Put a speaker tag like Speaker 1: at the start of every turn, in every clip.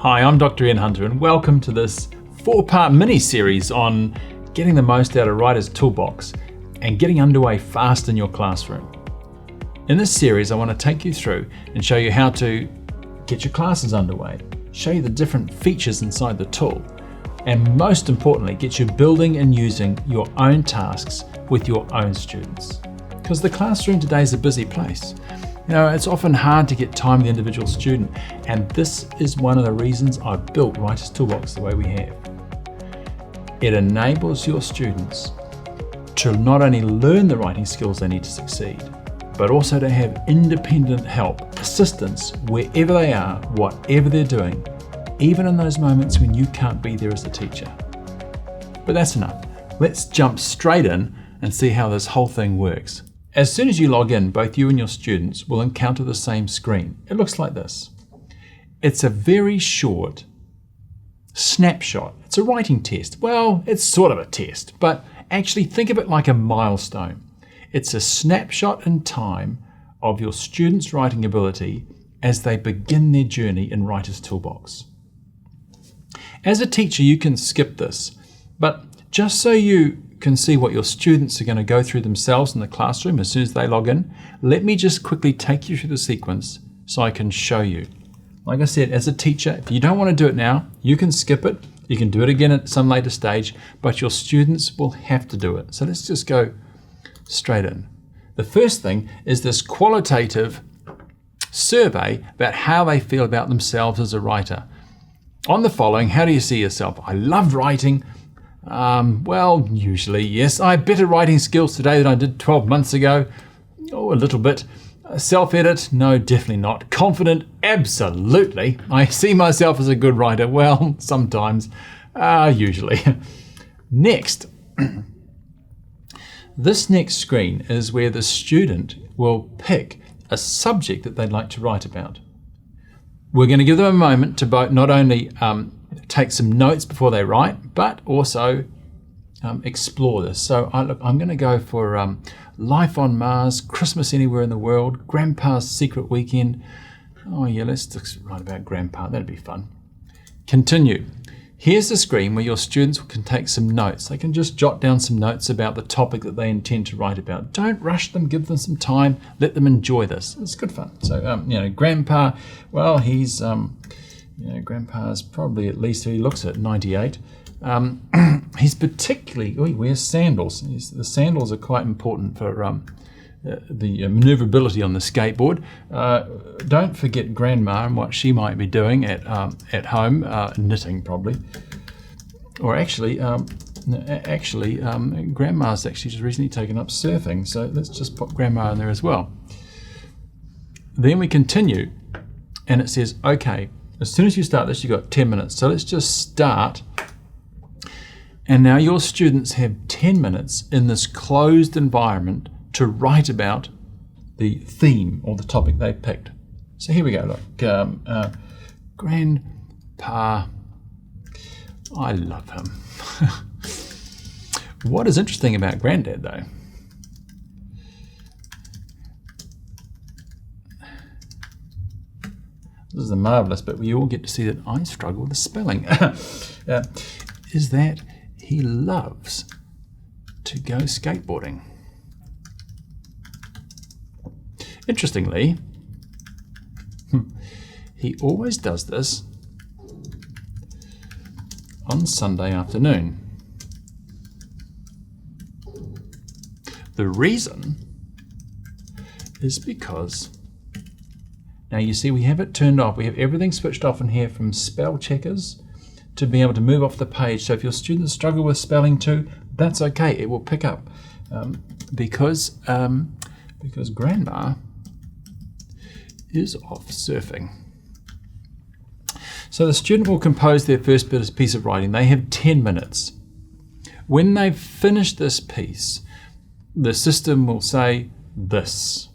Speaker 1: Hi, I'm Dr. Ian Hunter and welcome to this 4-part mini-series on getting the most out of Writer's Toolbox and getting underway fast in your classroom. In this series, I want to take you through and show you how to get your classes underway, show you the different features inside the tool, and most importantly, get you building and using your own tasks with your own students. Because the classroom today is a busy place. You know, it's often hard to get time with the individual student, and this is one of the reasons I've built Writer's Toolbox the way we have. It enables your students to not only learn the writing skills they need to succeed, but also to have independent help, assistance wherever they are, whatever they're doing, even in those moments when you can't be there as a teacher. But that's enough. Let's jump straight in and see how this whole thing works. As soon as you log in, both you and your students will encounter the same screen. It looks like this. It's a very short snapshot. It's a writing test. Well, it's sort of a test, but actually think of it like a milestone. It's a snapshot in time of your students' writing ability as they begin their journey in Writer's Toolbox. As a teacher, you can skip this, but just so you can see what your students are going to go through themselves in the classroom as soon as they log in, let me just quickly take you through the sequence so I can show you. Like I said, as a teacher, if you don't want to do it now, you can skip it. You can do it again at some later stage, but your students will have to do it. So let's just go straight in. The first thing is this qualitative survey about how they feel about themselves as a writer. On the following, how do you see yourself? I love writing. Well, usually, yes. I have better writing skills today than I did 12 months ago. Oh, a little bit. Self-edit? No, definitely not. Confident? Absolutely. I see myself as a good writer. Well, sometimes. Usually. Next. This next screen is where the student will pick a subject that they'd like to write about. We're going to give them a moment to not only take some notes before they write, but also explore this. So I'm going to go for Life on Mars, Christmas Anywhere in the World, Grandpa's Secret Weekend. Oh yeah, let's just write about Grandpa. That'd be fun. Continue. Here's the screen where your students can take some notes. They can just jot down some notes about the topic that they intend to write about. Don't rush them, give them some time, let them enjoy this. It's good fun. So, Grandpa, well, he's, Grandpa's probably at least, he looks at 98. He's particularly, he wears sandals. The sandals are quite important for the maneuverability on the skateboard. Don't forget Grandma and what she might be doing at home, knitting probably. Or actually, Grandma's actually just recently taken up surfing, so let's just put Grandma in there as well. Then we continue, and it says, okay, as soon as you start this, you've got 10 minutes. So let's just start. And now your students have 10 minutes in this closed environment to write about the theme or the topic they picked. So here we go. Look, Grandpa, I love him. What is interesting about Granddad, though? This is a marvelous bit where you all get to see that I struggle with the spelling. Is that he loves to go skateboarding. Interestingly, he always does this on Sunday afternoon. The reason is because, now you see we have it turned off. We have everything switched off in here from spell checkers to be able to move off the page. So if your students struggle with spelling too, that's okay. It will pick up because Grandma is off surfing. So the student will compose their first piece of writing. They have 10 minutes. When they've finished this piece, the system will say this.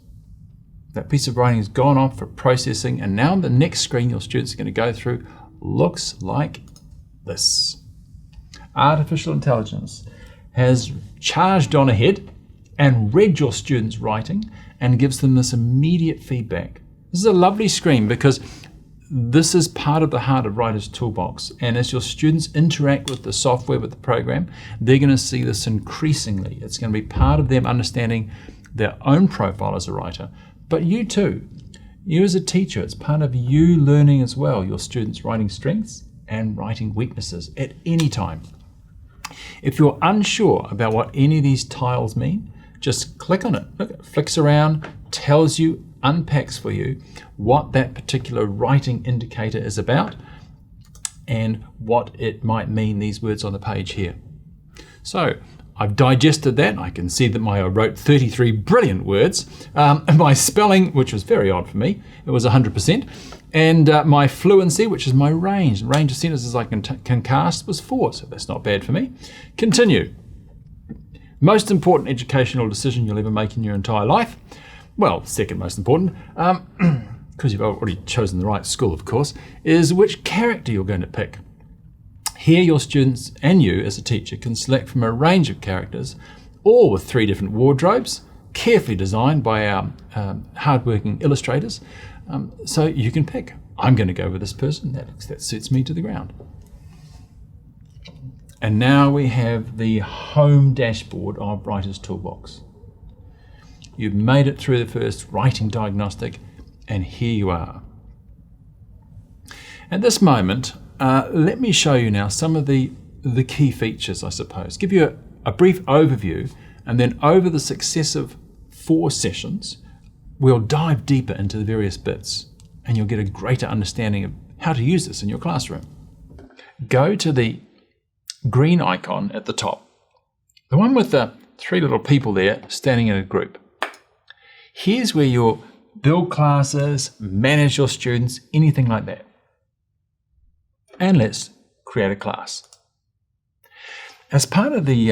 Speaker 1: That piece of writing has gone off for processing, and now the next screen your students are going to go through looks like this. Artificial intelligence has charged on ahead and read your students' writing and gives them this immediate feedback. This is a lovely screen because this is part of the heart of Writer's Toolbox. And as your students interact with the software, with the program, they're going to see this increasingly. It's going to be part of them understanding their own profile as a writer. But you too, you as a teacher, it's part of you learning as well your students' writing strengths and writing weaknesses at any time. If you're unsure about what any of these tiles mean, just click on it. Look, it flicks around, tells you, unpacks for you what that particular writing indicator is about and what it might mean, these words on the page here. So I've digested that. I can see that I wrote 33 brilliant words. My spelling, which was very odd for me, it was 100%. And my fluency, which is my range of sentences I can cast, was 4, so that's not bad for me. Continue. Most important educational decision you'll ever make in your entire life. Well, second most important, because you've already chosen the right school, of course, is which character you're going to pick. Here, your students and you as a teacher can select from a range of characters, all with 3 different wardrobes, carefully designed by our hardworking illustrators, so you can pick. I'm going to go with this person, that suits me to the ground. And now we have the home dashboard of Writer's Toolbox. You've made it through the first writing diagnostic, and here you are. At this moment, let me show you now some of the key features, I suppose. Give you a brief overview, and then over the successive 4 sessions, we'll dive deeper into the various bits, and you'll get a greater understanding of how to use this in your classroom. Go to the green icon at the top, the one with the 3 little people there standing in a group. Here's where you'll build classes, manage your students, anything like that. And let's create a class. As part of the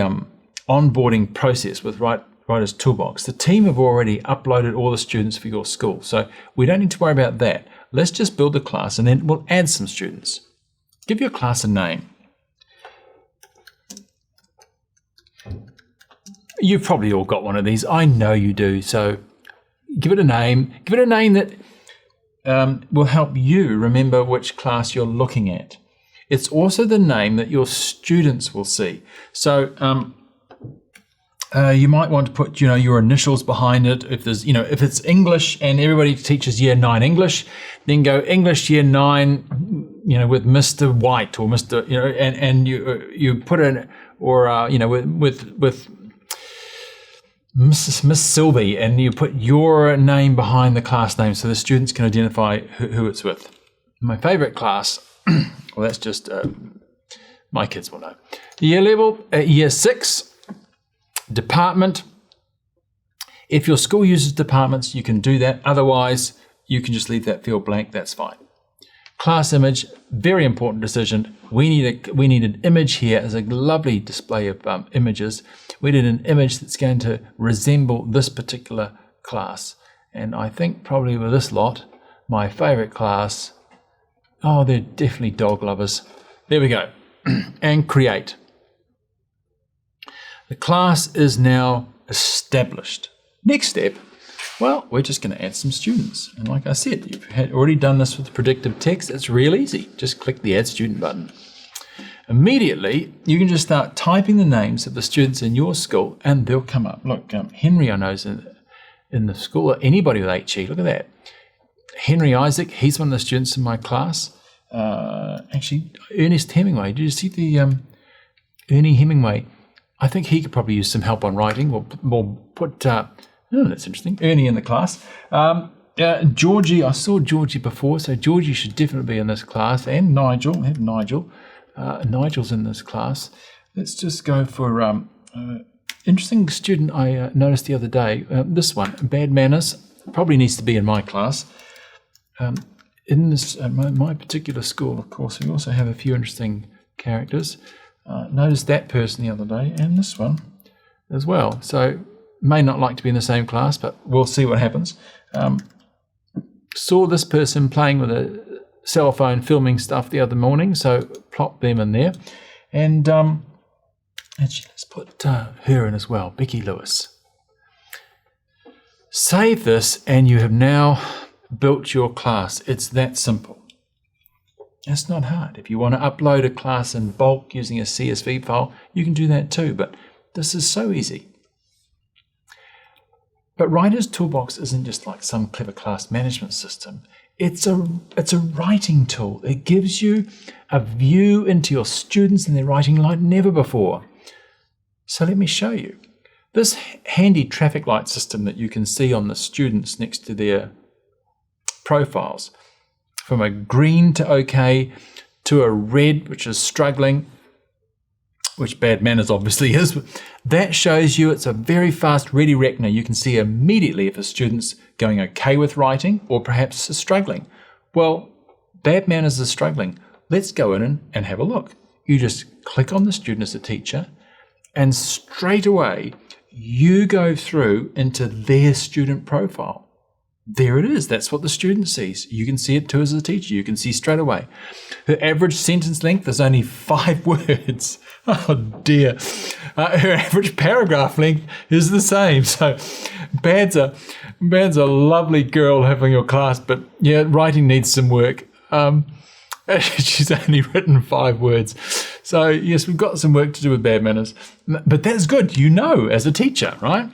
Speaker 1: onboarding process with Writer's Toolbox, the team have already uploaded all the students for your school, so we don't need to worry about that. Let's just build a class and then we'll add some students. Give your class a name. You've probably all got one of these. I know you do. So give it a name. Give it a name that will help you remember which class you're looking at. It's also the name that your students will see. So you might want to put, your initials behind it. If it's English and everybody teaches Year 9 English, then go English Year 9, with Mr. White or Mr. and you put in, or with Miss Sylvie, and you put your name behind the class name so the students can identify who it's with. My favorite class, well, that's just my kids will know. Year level, Year 6, department. If your school uses departments, you can do that. Otherwise, you can just leave that field blank. That's fine. Class image, very important decision. We need an image here as a lovely display of images. We need an image that's going to resemble this particular class. And I think probably with this lot, my favorite class, they're definitely dog lovers. There we go. And create. The class is now established. Next step, well, we're just going to add some students. And like I said, you've already done this with predictive text. It's real easy. Just click the Add Student button. Immediately, you can just start typing the names of the students in your school and they'll come up. Look, Henry, I know, is in the school, or anybody with HE. Look at that. Henry Isaac, he's one of the students in my class. Actually, Ernest Hemingway. Did you see the Ernie Hemingway? I think he could probably use some help on writing. We'll put, that's interesting, Ernie in the class. Georgie, I saw Georgie before, so Georgie should definitely be in this class. And Nigel, I have Nigel. Nigel's in this class. Let's just go for interesting student I noticed the other day. This one, bad manners, probably needs to be in my class. In this my particular school, of course, we also have a few interesting characters. Noticed that person the other day, and this one as well. So may not like to be in the same class, but we'll see what happens. Saw this person playing with a cell phone, filming stuff the other morning, so plop them in there. And actually, let's put her in as well, Becky Lewis. Save this, and you have now built your class. It's that simple. That's not hard. If you want to upload a class in bulk using a CSV file, you can do that too, but this is so easy. But Writer's Toolbox isn't just like some clever class management system. It's a writing tool. It gives you a view into your students and their writing like never before. So let me show you. This handy traffic light system that you can see on the students next to their profiles, from a green to okay to a red, which is struggling, which bad manners obviously is, that shows you it's a very fast ready reckoner. You can see immediately if a student's going okay with writing or perhaps is struggling. Well, bad manners is struggling. Let's go in and have a look. You just click on the student as a teacher, and straight away you go through into their student profile. There it is. That's what the student sees. You can see it too as a teacher. You can see straight away. Her average sentence length is only 5 words. Oh dear. Her average paragraph length is the same. So Bad's a lovely girl having your class, but yeah, writing needs some work. She's only written 5 words. So yes, we've got some work to do with bad manners, but that's good. You know, as a teacher, right?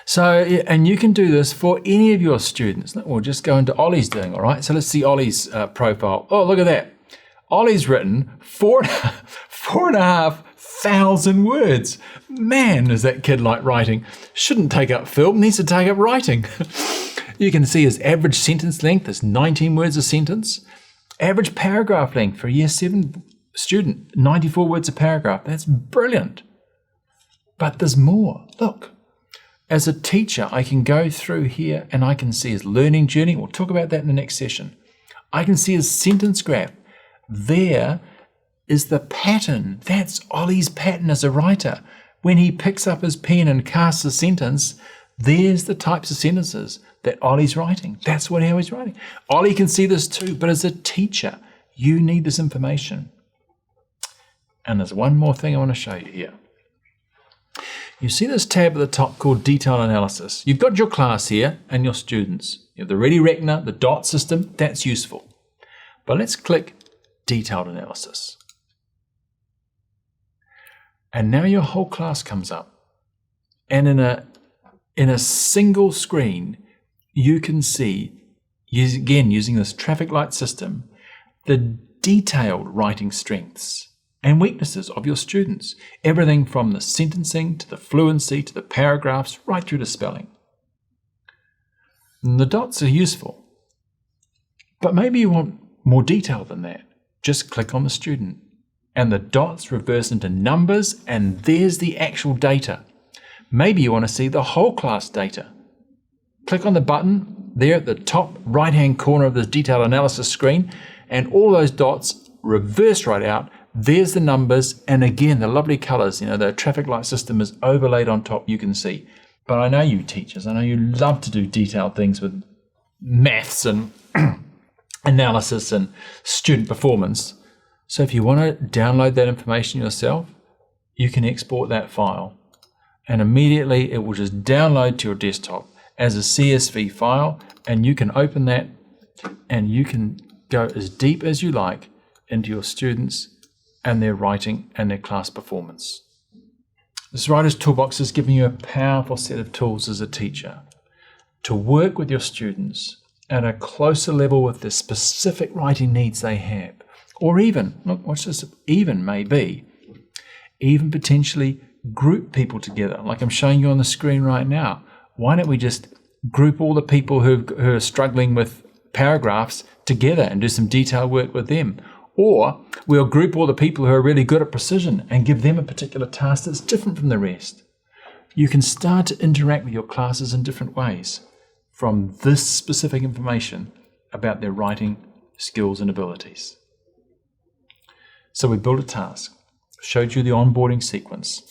Speaker 1: So, and you can do this for any of your students. We'll just go into Ollie's doing, all right? So let's see Ollie's profile. Oh, look at that. Ollie's written 4,500 words. Man, does that kid like writing. Shouldn't take up film, needs to take up writing. You can see his average sentence length is 19 words a sentence. Average paragraph length for a Year 7 student, 94 words a paragraph. That's brilliant. But there's more. Look. As a teacher, I can go through here and I can see his learning journey. We'll talk about that in the next session. I can see his sentence graph. There is the pattern. That's Ollie's pattern as a writer. When he picks up his pen and casts a sentence, there's the types of sentences that Ollie's writing. That's how he's writing. Ollie can see this too, but as a teacher, you need this information. And there's one more thing I want to show you here. You see this tab at the top called Detailed Analysis. You've got your class here and your students. You have the Ready Reckoner, the dot system, that's useful. But let's click Detailed Analysis. And now your whole class comes up. And in a single screen, you can see, again using this traffic light system, the detailed writing strengths and weaknesses of your students. Everything from the sentencing to the fluency to the paragraphs right through to spelling. And the dots are useful. But maybe you want more detail than that. Just click on the student and the dots reverse into numbers and there's the actual data. Maybe you want to see the whole class data. Click on the button there at the top right hand corner of the detailed analysis screen and all those dots reverse right out. There's the numbers, and again, the lovely colors, the traffic light system is overlaid on top, you can see. But I know you teachers, I know you love to do detailed things with maths and analysis and student performance. So if you want to download that information yourself, you can export that file. And immediately it will just download to your desktop as a CSV file, and you can open that and you can go as deep as you like into your students and their writing and their class performance. This Writer's Toolbox is giving you a powerful set of tools as a teacher to work with your students at a closer level with the specific writing needs they have. Or even, look, watch this, even potentially group people together, like I'm showing you on the screen right now. Why don't we just group all the people who are struggling with paragraphs together and do some detailed work with them? Or we'll group all the people who are really good at precision and give them a particular task that's different from the rest. You can start to interact with your classes in different ways from this specific information about their writing skills and abilities. So we built a task, showed you the onboarding sequence.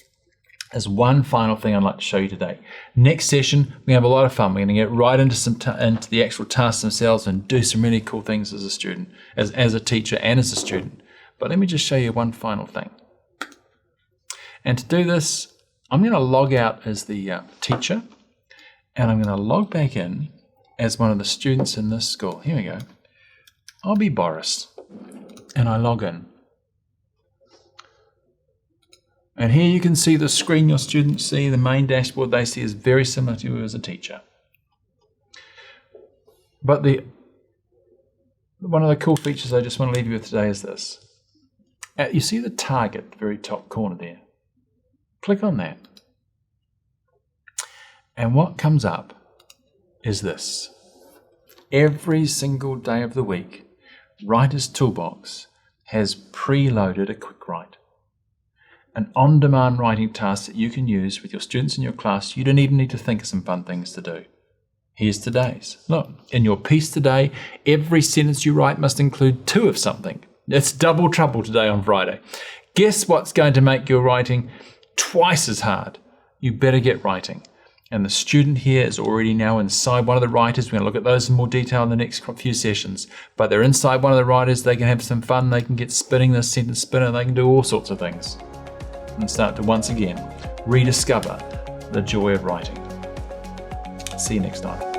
Speaker 1: There's one final thing I'd like to show you today. Next session, we have a lot of fun. We're going to get right into into the actual tasks themselves and do some really cool things as a student, as a teacher and as a student. But let me just show you one final thing. And to do this, I'm going to log out as the teacher, and I'm going to log back in as one of the students in this school. Here we go. I'll be Boris, and I log in. And here you can see the screen your students see, the main dashboard they see is very similar to you as a teacher. But one of the cool features I just want to leave you with today is this. You see the target at the very top corner there? Click on that. And what comes up is this. Every single day of the week, Writer's Toolbox has preloaded a quick write. An on-demand writing task that you can use with your students in your class. You don't even need to think of some fun things to do. Here's today's. Look, in your piece today, every sentence you write must include 2 of something. It's double trouble today on Friday. Guess what's going to make your writing twice as hard? You better get writing. And the student here is already now inside one of the writers. We're going to look at those in more detail in the next few sessions. But they're inside one of the writers. They can have some fun. They can get spinning the sentence spinner. They can do all sorts of things. And start to once again rediscover the joy of writing. See you next time.